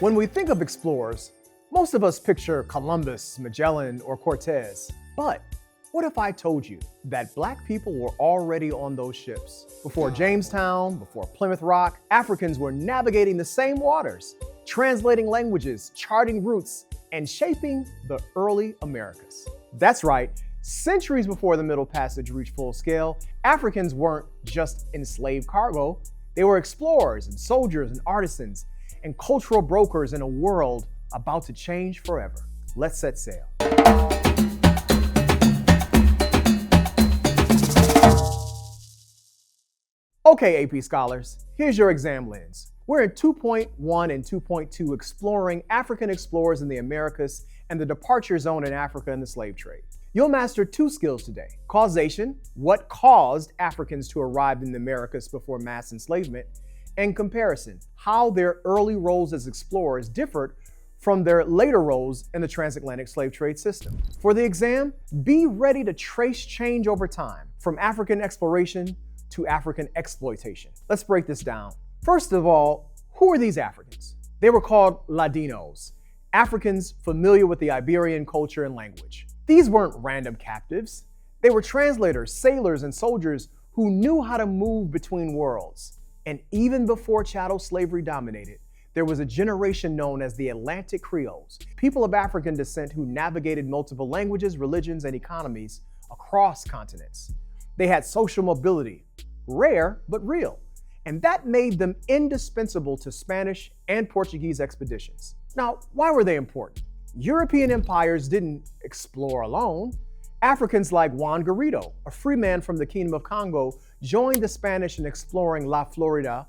When we think of explorers, most of us picture Columbus, Magellan, or Cortez. But what if I told you that Black people were already on those ships? Before Jamestown, before Plymouth Rock, Africans were navigating the same waters, translating languages, charting routes, and shaping the early Americas. That's right, centuries before the Middle Passage reached full scale, Africans weren't just enslaved cargo, they were explorers and soldiers and artisans and cultural brokers in a world about to change forever. Let's set sail. Okay, AP scholars, here's your exam lens. We're in 2.1 and 2.2 exploring African explorers in the Americas and the departure zone in Africa and the slave trade. You'll master two skills today: causation, what caused Africans to arrive in the Americas before mass enslavement, and comparison, how their early roles as explorers differed from their later roles in the transatlantic slave trade system. For the exam, be ready to trace change over time, from African exploration to African exploitation. Let's break this down. First of all, who are these Africans? They were called Ladinos, Africans familiar with the Iberian culture and language. These weren't random captives. They were translators, sailors, and soldiers who knew how to move between worlds. And even before chattel slavery dominated, there was a generation known as the Atlantic Creoles, people of African descent who navigated multiple languages, religions, and economies across continents. They had social mobility, rare but real, and that made them indispensable to Spanish and Portuguese expeditions. Now, why were they important? European empires didn't explore alone. Africans like Juan Griot, a free man from the Kingdom of Congo, joined the Spanish in exploring La Florida,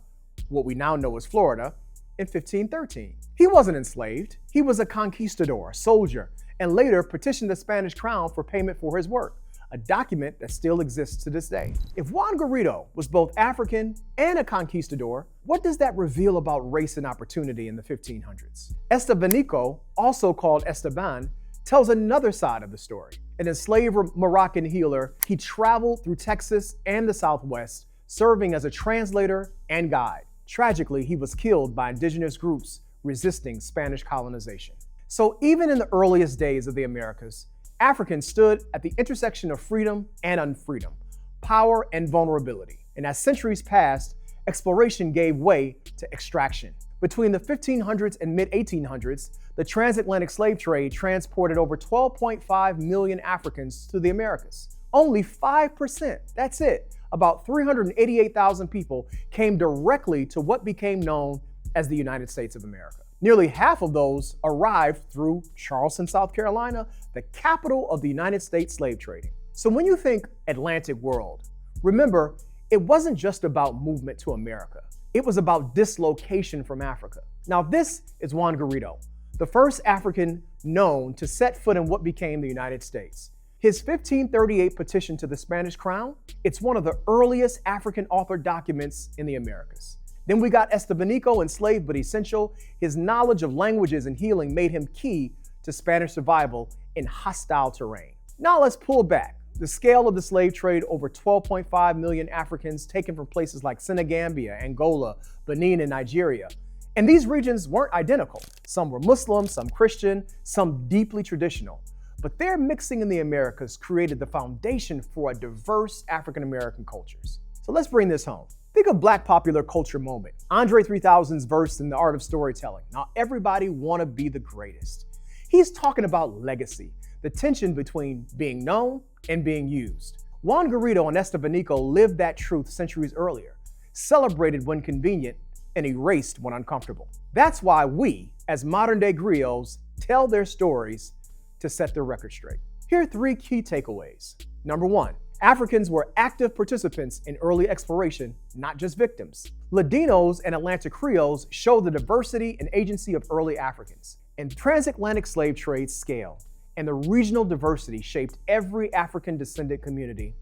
what we now know as Florida, in 1513. He wasn't enslaved. He was a conquistador, a soldier, and later petitioned the Spanish crown for payment for his work, a document that still exists to this day. If Juan Griot was both African and a conquistador, what does that reveal about race and opportunity in the 1500s? Estebanico, also called Esteban, tells another side of the story. An enslaved Moroccan healer, he traveled through Texas and the Southwest, serving as a translator and guide. Tragically, he was killed by indigenous groups resisting Spanish colonization. So even in the earliest days of the Americas, Africans stood at the intersection of freedom and unfreedom, power and vulnerability. And as centuries passed, exploration gave way to extraction. Between the 1500s and mid-1800s, the transatlantic slave trade transported over 12.5 million Africans to the Americas. Only 5%, that's it, about 388,000 people came directly to what became known as the United States of America. Nearly half of those arrived through Charleston, South Carolina, the capital of the United States slave trading. So when you think Atlantic world, remember, it wasn't just about movement to America. It was about dislocation from Africa. Now this is Juan Griot, the first African known to set foot in what became the United States. His 1538 petition to the Spanish crown, it's one of the earliest African authored documents in the Americas. Then we got Estebanico, enslaved but essential. His knowledge of languages and healing made him key to Spanish survival in hostile terrain. Now let's pull back. The scale of the slave trade, over 12.5 million Africans taken from places like Senegambia, Angola, Benin, and Nigeria. And these regions weren't identical. Some were Muslim, some Christian, some deeply traditional. But their mixing in the Americas created the foundation for a diverse African American cultures. So let's bring this home. Think of Black popular culture moment. Andre 3000's verse in The Art of Storytelling. Now everybody wanna be the greatest. He's talking about legacy, the tension between being known and being used. Juan Griot and Estebanico lived that truth centuries earlier, celebrated when convenient, and erased when uncomfortable. That's why we, as modern day griots, tell their stories to set their record straight. Here are three key takeaways. Number one, Africans were active participants in early exploration, not just victims. Ladinos and Atlantic Creoles show the diversity and agency of early Africans. And transatlantic slave trade scale and the regional diversity shaped every African descendant community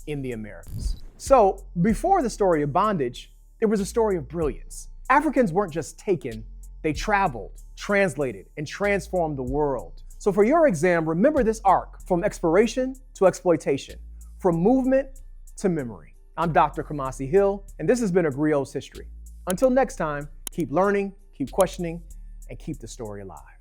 in the Americas. So before the story of bondage, there was a story of brilliance. Africans weren't just taken, they traveled, translated, and transformed the world. So for your exam, remember this arc from exploration to exploitation, from movement to memory. I'm Dr. Kamasi Hill, and this has been A Griot's History. Until next time, keep learning, keep questioning, and keep the story alive.